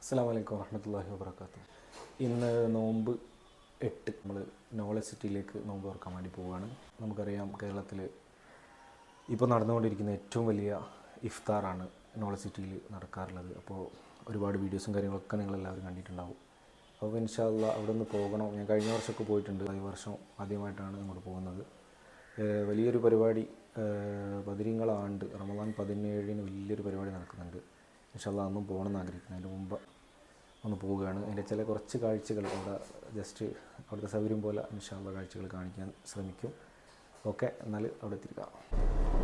അസ്സലാമു അലൈക്കും വറഹ്മത്തുള്ളാഹി വബറകാതുഹു. ഇന്ന് നോമ്പ് 8 നമ്മൾ നോളജ് സിറ്റിയിലേക്ക് നോമ്പ് തുറക്കാൻ വേണ്ടി പോവുകയാണ്. നമുക്കറിയാം കേരളത്തിൽ ഇപ്പോൾ നടന്നുകൊണ്ടിരിക്കുന്ന ഏറ്റവും വലിയ ഇഫ്താറാണ് നോളജ് സിറ്റിയിൽ നടക്കാറുള്ളത്. അപ്പോൾ ഒരുപാട് വീഡിയോസും കാര്യങ്ങളൊക്കെ നിങ്ങളെല്ലാവരും കണ്ടിട്ടുണ്ടാവും. അപ്പോൾ ഇൻഷാ അല്ലാഹ് അവിടെ നിന്ന് പോകണം. ഞാൻ കഴിഞ്ഞ വർഷമൊക്കെ പോയിട്ടുണ്ട്, ഈ വർഷം ആദ്യമായിട്ടാണ് അങ്ങോട്ട് പോകുന്നത്. വലിയൊരു പരിപാടി, ബദരീങ്ങളാണ്ട് റമദാൻ 17 വലിയൊരു പരിപാടി നടക്കുന്നുണ്ട്. ഇൻഷാ അല്ലാഹ് അന്നും പോകണമെന്ന് ആഗ്രഹിക്കുന്നു. അതിൻ്റെ മുമ്പ് ഒന്ന് പോവുകയാണ്. അതിൻ്റെ ചില കുറച്ച് കാഴ്ചകൾ അവിടെ ജസ്റ്റ് അവിടുത്തെ സൗകര്യം പോലെ ഇൻഷാ അല്ലാഹ് കാഴ്ചകൾ കാണിക്കാൻ ശ്രമിക്കും. ഓക്കെ, എന്നാൽ അവിടെ എത്തിയിരിക്കാം.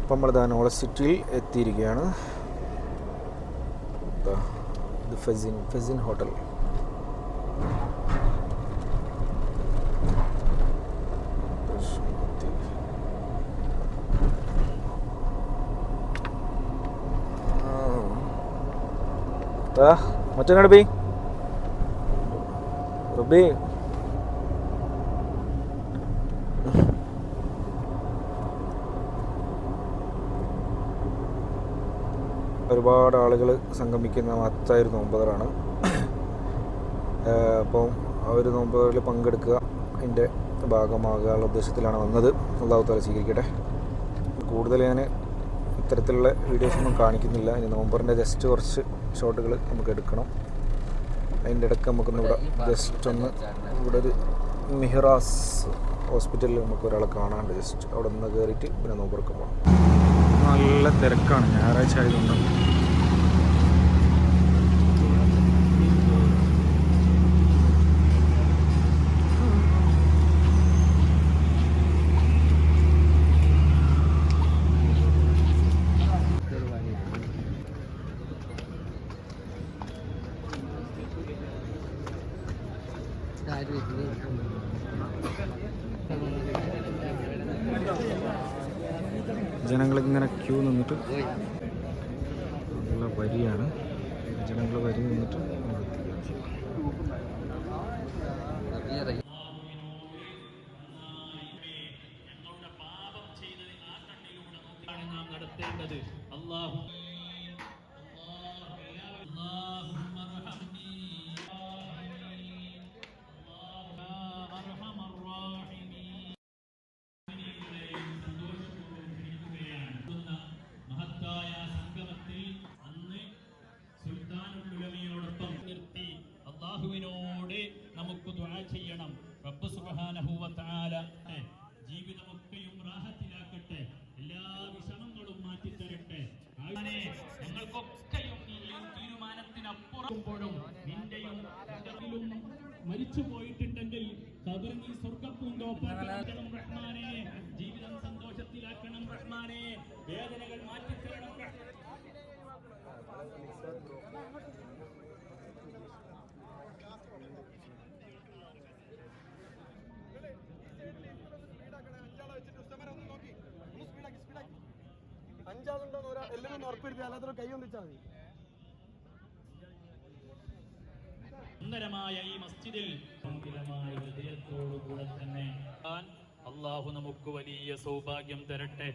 അപ്പം നമ്മളിതാ നോളജ് സിറ്റിയിൽ എത്തിയിരിക്കുകയാണ്. ഇത് ഫെസിൻ ഹോട്ടൽ. മറ്റന്നാട് ബി റുബി ഒരുപാട് ആളുകൾ സംഗമിക്കുന്ന മഹത്തായൊരു നോമ്പുകളാണ്. അപ്പം ആ ഒരു നോമ്പുകളിൽ പങ്കെടുക്കുക, അതിൻ്റെ ഭാഗമാകാനുള്ള ഉദ്ദേശത്തിലാണ് വന്നത്. അല്ലാഹു തആല സ്വീകരിക്കട്ടെ. കൂടുതൽ ഞാൻ ഇത്തരത്തിലുള്ള വീഡിയോസൊന്നും കാണിക്കുന്നില്ല. ഇനി നോമ്പറിൻ്റെ ജസ്റ്റ് കുറച്ച് ഷോട്ടുകൾ നമുക്ക് എടുക്കണം. അതിൻ്റെ ഇടയ്ക്ക് നമുക്കൊന്ന് ഇവിടെ ജസ്റ്റ് ഒന്ന് ഇവിടെ ഒരു മിഹ്റാസ് ഹോസ്പിറ്റലിൽ നമുക്ക് ഒരാളെ കാണാണ്ട് ജസ്റ്റ് അവിടെ നിന്ന് കയറിയിട്ട് പിന്നെ നോമ്പറൊക്കെ പോകണം. നല്ല തിരക്കാണ്, ഞായറാഴ്ച ആയതുകൊണ്ട്. ജനങ്ങളിങ്ങനെ ക്യൂ നിന്നിട്ട് നല്ല വരിയാണ്. ജനങ്ങൾ വരി നിന്നിട്ട് നടത്തേണ്ടത്. അല്ലാഹു അല്ലാഹുവിനോട് നമുക്ക് ദുആ ചെയ്യണം. റബ്ബ് സുബ്ഹാനഹു വ തആല ജീവിതമൊക്കെയും റാഹത്തിലാക്കട്ടെ, എല്ലാ വിഷമങ്ങളും മാറ്റിത്തരട്ടെ. ഞങ്ങൾക്കൊക്കെയും ഈ തീരുമാനത്തിനപ്പുറമ്പോഴും നിന്റെയും മരിച്ചു പോയിട്ടുണ്ടെങ്കിൽ ഖബറിൽ നീ സ്വർഗ്ഗപ്പൂന്തോപ്പാക്കണം റഹ്മാനേ. ജീവിതം സന്തോഷത്തിലാക്കണം റഹ്മാനേ. വേദനകൾ മാറ്റിത്തരണം. അഞ്ചാളുണ്ടോ എല്ലാവരും ഉറപ്പിരുത്തി, അല്ലാത്ത കൈ ഒന്നിച്ചാൽ മതി. സുന്ദരമായ ഈ മസ്ജിദിൽ ഹൃദയത്തോടുകൂടെ തന്നെ അള്ളാഹു നമുക്ക് വലിയ സൗഭാഗ്യം തരട്ടെ,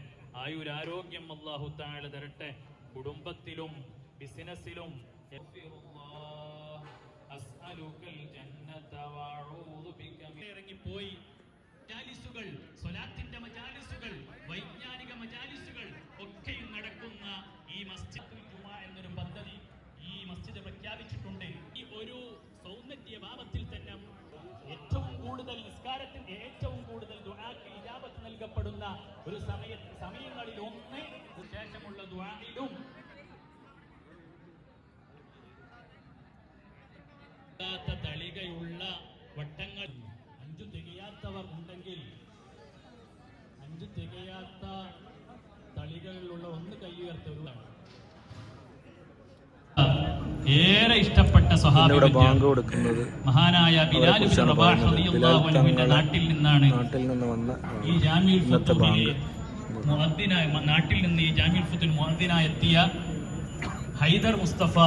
ആയുരാരോഗ്യം അള്ളാഹു തആല തരട്ടെ. കുടുംബത്തിലും ബിസിനസ്സിലും ഇറങ്ങിപ്പോയി മജാലിസുകൾ, സ്വലാത്തിന്റെ മജാലിസുകൾ, വൈജ്ഞാനിക മജാലിസുകൾ ഒക്കെയും നടക്കുന്ന ഈ മസ്ജിദുൽ ജുമാ എന്നൊരു പദ്ധതി ഈ മസ്ജിദ് പ്രഖ്യാപിച്ചിട്ടുണ്ട്. ഈ ഒരു സൗന്ദര്യ ഭാവത്തിൽ തന്നെ ഏറ്റവും കൂടുതൽ നിസ്കാരത്തിൽ ഏറ്റവും കൂടുതൽ ദുആക്ക് ഇജാബത്ത് നൽകപ്പെടുന്ന ഒരു സമയങ്ങളിൽ ഒന്ന് ശേഷമുള്ള ദുആയിലും തളികയുള്ള വട്ടങ്ങൾ 5 തികയാത്തവർ ഉണ്ടെങ്കിൽ 5 തികയാത്ത തളികകളിലുള്ള ഒന്ന് കൈ ഉയർത്തവരാണ്. ഏറെ ഇഷ്ടപ്പെട്ട സ്വഹാബി മഹാനായ ബിലാൽ ഇബ്നു റബാഹ് റളിയല്ലാഹു അൻഹുവിന്റെ നാട്ടിൽ നിന്ന് വന്ന ഈ ജാമിഉൽ ഫുത്തൂനിലെ മുഅദ്ദിനായ നാട്ടിൽ നിന്ന് ഈ ജാമിഉൽ ഫുത്തൂൻ മുഅദ്ദിനായി എത്തിയ ഹൈദർ മുസ്തഫ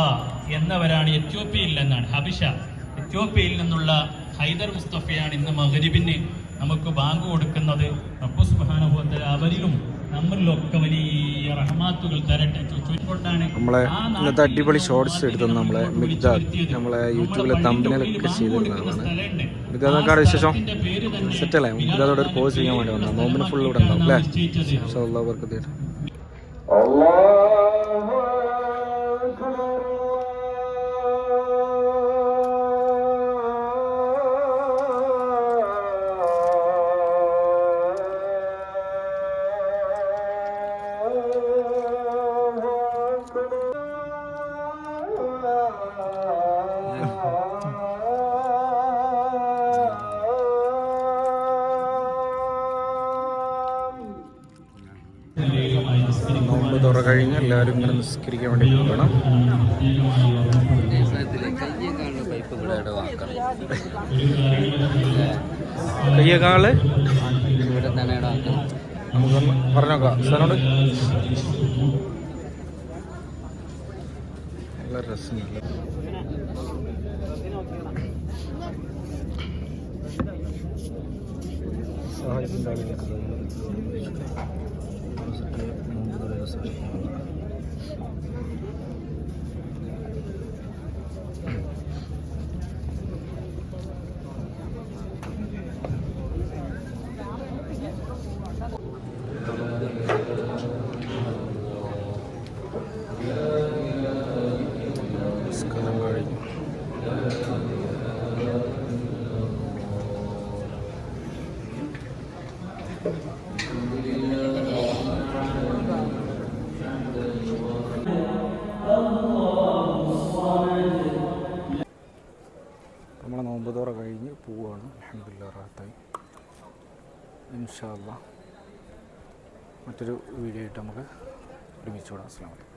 എന്നവരാണ്. എത്യോപ്യയിൽ നിന്നാണ്, ഹബിഷ എത്യോപ്യയിൽ നിന്നുള്ള ഹൈദർ മുസ്തഫയാണ് ഇന്ന് മഗ്രിബിന് നമുക്ക് ബാങ്ക് കൊടുക്കുന്നത്. റബ്ബ് സുബ്ഹാനഹു വ തആല അവരിലും നമ്മളിലൊക്കെ വലിയ റഹ്മാത്തുകൾ തരട്ടെ ചൊല്ലിക്കൊണ്ടാണ് നമ്മളെ ഇന്നത്തെ അടിപൊളി ഷോർട്സ് എടുത്തത് നമ്മളെ മിഗ്ദാദ് നമ്മളെ യൂട്യൂബിലെ തമ്പനിലൊക്കെ ചെയ്തിരുന്നതാണ്. മിഗ്ദാദൊക്കെ വിശേഷം സെറ്റല്ലേ? മിഗ്ദാദോടെ ഒരു കോഴ്സ് ചെയ്യാൻ വേണ്ടി വന്നാൽ നോമ്പിന് ഫുൾ ഇവിടെ ഉണ്ടാവും അല്ലേ? വർക്കത്തിട്ട് നോമ്പ് തുറ കഴിഞ്ഞ് എല്ലാവരും ഇങ്ങനെ നിസ്കരിക്കാൻ വേണ്ടി പോകണം. കയ്യകാള് നമുക്കൊന്ന് പറഞ്ഞോക്കാം സാറിനോട്. നല്ല രസമില്ല സഹായത്തിൻ്റെ ആളുകൾക്ക് നമസ്കാരം കഴിഞ്ഞു. നമ്മളെ നോമ്പ് തുറ കഴിഞ്ഞ് പോവുകയാണ്. അൽഹംദുലില്ലാഹ് റാഹത്തായി. ഇൻഷാ അല്ലാഹ് മറ്റൊരു വീഡിയോ ആയിട്ട് നമുക്ക് ഒരുമിച്ച് വിടാം. അസ്സലാമു അലൈക്കും.